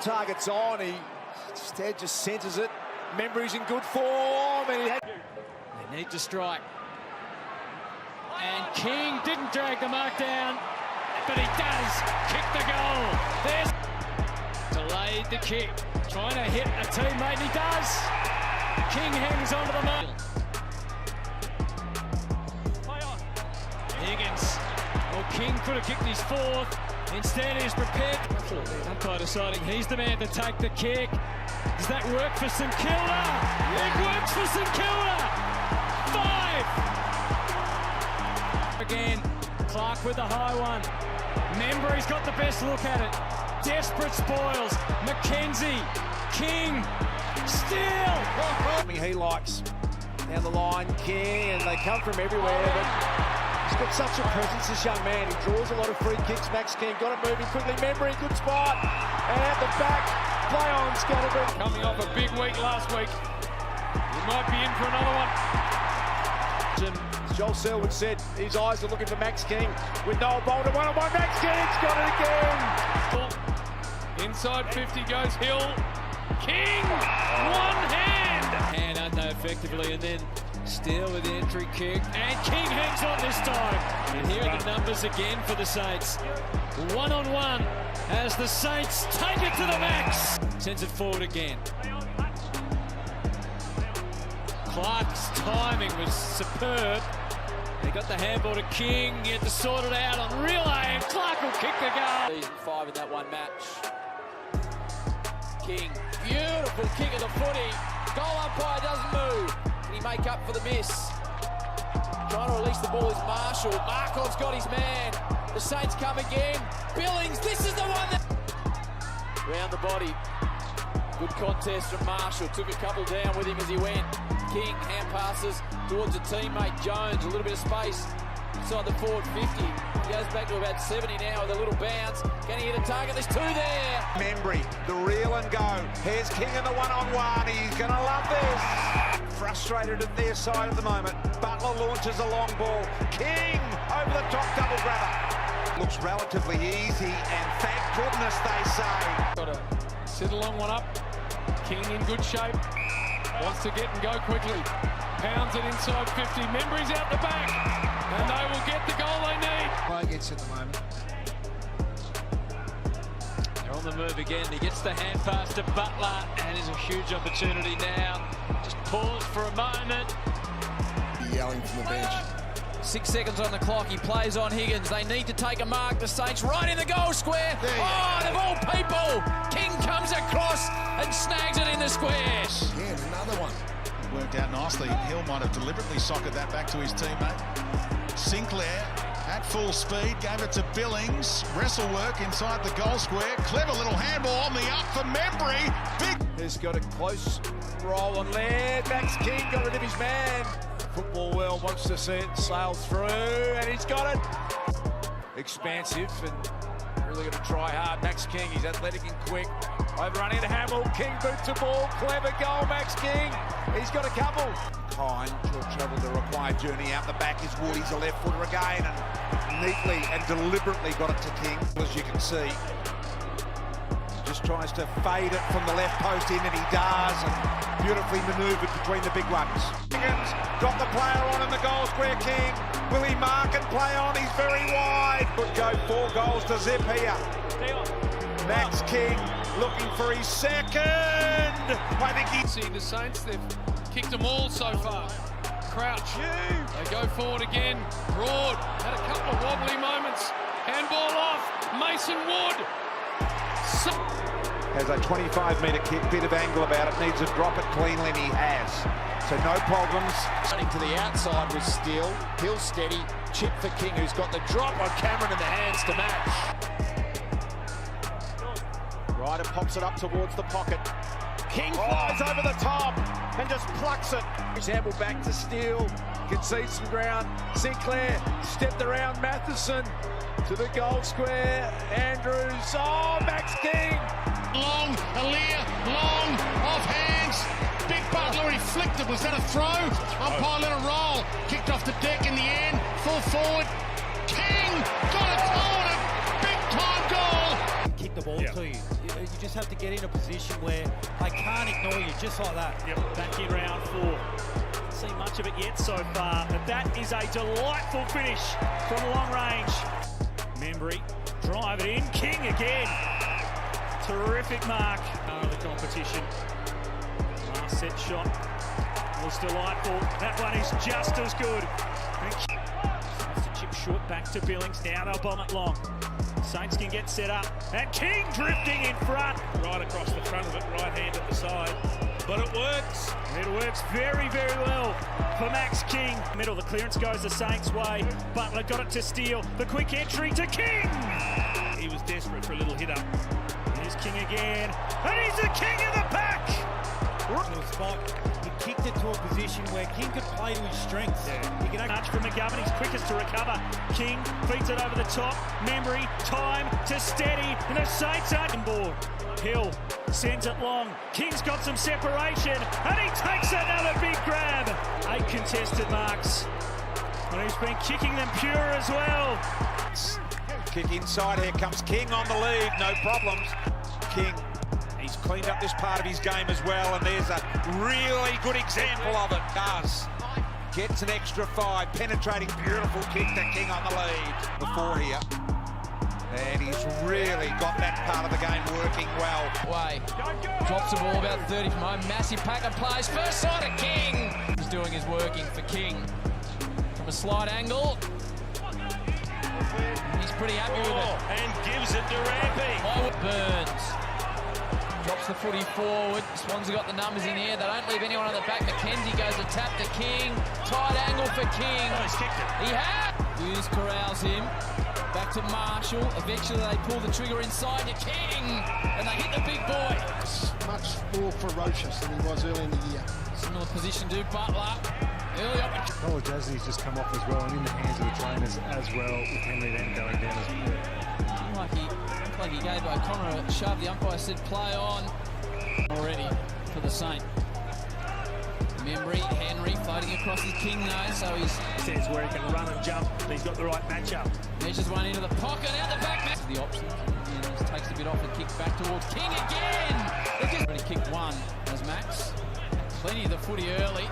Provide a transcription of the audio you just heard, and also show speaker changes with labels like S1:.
S1: target's on. He instead just centres it. Membry's in good form. And
S2: they need to strike. And King didn't drag the mark down, but he does kick the goal. There's delayed the kick, trying to hit a teammate, and he does. King hangs onto the mark. Higgins. Well, King could have kicked his fourth. Instead, he's prepared. Umpire deciding he's the man to take the kick. Does that work for St Kilda? It works for St Kilda. 5. Again, Clark with the high one. Membry's got the best look at it. Desperate spoils. McKenzie. King. Still.
S1: He likes down the line, King, and they come from everywhere. But he's got such a presence, this young man. He draws a lot of free kicks. Max King got it moving quickly. Membry, good spot. And out the back, play-on's got to be.
S3: Coming off a big week last week. He might be in for another one.
S1: Joel Selwood said his eyes are looking for Max King with Noel Bolton. One-on-one, Max King's got it again.
S3: Inside 50 goes Hill. King, one hand.
S2: And under effectively, and then Steele with the entry kick. And King hangs on this time. And here are the numbers again for the Saints. 1-on-1 as the Saints take it to the max. Sends it forward again. Clark's timing was superb. They got the handball to King. He had to sort it out on relay, and Clark will kick the goal.
S4: Season 5 in that one match. King, beautiful kick of the footy. Goal umpire doesn't move. Can he make up for the miss? Trying to release the ball is Marshall. Markov's got his man. The Saints come again. Billings, this is the one that... Round the body. Good contest from Marshall. Took a couple down with him as he went. King, hand passes towards a teammate. Jones, a little bit of space inside the forward 50. He goes back to about 70 now with a little bounce. Can he hit a target? There's two there.
S1: Membry, the reel and go. Here's King in the one-on-one. He's going to love this. Frustrated at their side at the moment. Butler launches a long ball. King over the top, double grabber. Looks relatively easy, and thank goodness they say.
S3: Got to sit along one up. King in good shape. Wants to get and go quickly. Pounds it inside 50. Membry's out the back. And they will get the goal they need.
S5: Play against at the moment.
S2: They're on the move again. He gets the hand pass to Butler, and is a huge opportunity now. Just pause for a moment.
S5: Yelling from the bench.
S4: 6 seconds on the clock. He plays on Higgins. They need to take a mark. The Saints right in the goal square. Oh, of all people, King comes across and snags it in the square.
S5: Again, another one.
S6: Worked out nicely. Hill might have deliberately socketed that back to his teammate. Sinclair at full speed, gave it to Billings. Wrestle work inside the goal square. Clever little handball on the up for Membry. Big.
S1: He's got a close roll on Laird. Max King got rid of his man. Football world wants to see it sail through, and he's got it. Expansive and really going to try hard. Max King, he's athletic and quick. Overrunning to Hamill. King boots the ball. Clever goal, Max King. He's got a couple. Kine will travel the required journey out the back. Is Wood. He's a left footer again, and neatly and deliberately got it to King, as you can see. Just tries to fade it from the left post in, and he does, and beautifully manoeuvred between the big ones. Higgins got the player on in the goal square. King, will he mark and play on? He's very wide. Could go 4 goals to zip here. Max King looking for his second. I think he...
S3: See the Saints, they've kicked them all so far. Crouch. They go forward again. Broad had a couple of wobbly moments. Handball off. Mason Wood.
S1: Has a 25-metre kick, bit of angle about it, needs to drop it cleanly, and he has. So no problems.
S4: Running to the outside with Steele. Hill steady. Chip for King, who's got the drop on Cameron in the hands to match.
S1: Ryder pops it up towards the pocket. King flies over the top and just plucks it. Example back to Steele. Concedes some ground. Sinclair stepped around Matheson to the goal square. Andrews. Oh, Max King.
S6: Long, Aaliyah, long, off hands. Big Butler, he flicked it. Was that a throw? Umpire let it roll. Kicked off the deck in the end. Full forward. King got a toe on it. Big time goal.
S1: Kick the
S7: ball to you. You just have to get in a position where they can't ignore you, just like that.
S8: Back in round 4. Haven't seen much of it yet so far, but that is a delightful finish from long range. Membry, drive it in, King again. Terrific mark of the competition. Last set shot was delightful. That one is just as good. Starts to chip short back to Billings. Now they'll bomb it long. Saints can get set up. And King drifting in front.
S9: Right across the front of it, right hand at the side. But it works.
S8: It works very, very well for Max King. Middle, the clearance goes the Saints' way. Butler got it to Steele. The quick entry to King.
S9: He was desperate for a little hit up.
S8: Here's King again. And he's the king of the pack.
S7: Little spot. He kicked it to a position where King could play to his strengths.
S8: He can nudge from McGovern. He's quickest to recover. King feeds it over the top. Membry, time to steady. And the Saints aren't on board. Hill sends it long. King's got some separation. And he takes another big grab. 8 contested marks. And he's been kicking them pure as well.
S1: Kick inside, here comes King on the lead, no problems. King, he's cleaned up this part of his game as well, and there's a really good example of it. Does. Gets an extra 5, penetrating, beautiful kick to King on the lead. Before here. And he's really got that part of the game working well.
S4: Way. Drops the ball about 30 from home. Massive pack of plays. First side of King. He's doing his working for King. From a slight angle. He's pretty happy with it.
S9: And gives it to Rampy.
S4: Burns. Drops the footy forward. Swansea got the numbers in here. They don't leave anyone on the back. McKenzie goes to tap to King. Tight angle for King.
S9: Oh, he's kicked it.
S4: He had. Hughes corrals him. Back to Marshall. Eventually they pull the trigger inside to King. And they hit the big boy.
S5: Much more ferocious than he was early in the year.
S4: Similar position to Butler. Early opportunity.
S10: College Jasney's just come off as well, and in the hands of the trainers as well, with Henry then going down as well.
S4: Looked like he gave O'Connor a shove. The umpire said play on already for the Saint. Membry, Henry floating across his King nose, so he's
S8: Says where he can run and jump. He's got the right matchup.
S4: measures one into the pocket, out the back. The option, and just takes a bit off and kicks back towards King again. They just already kicked one as Max. Plenty of the footy early.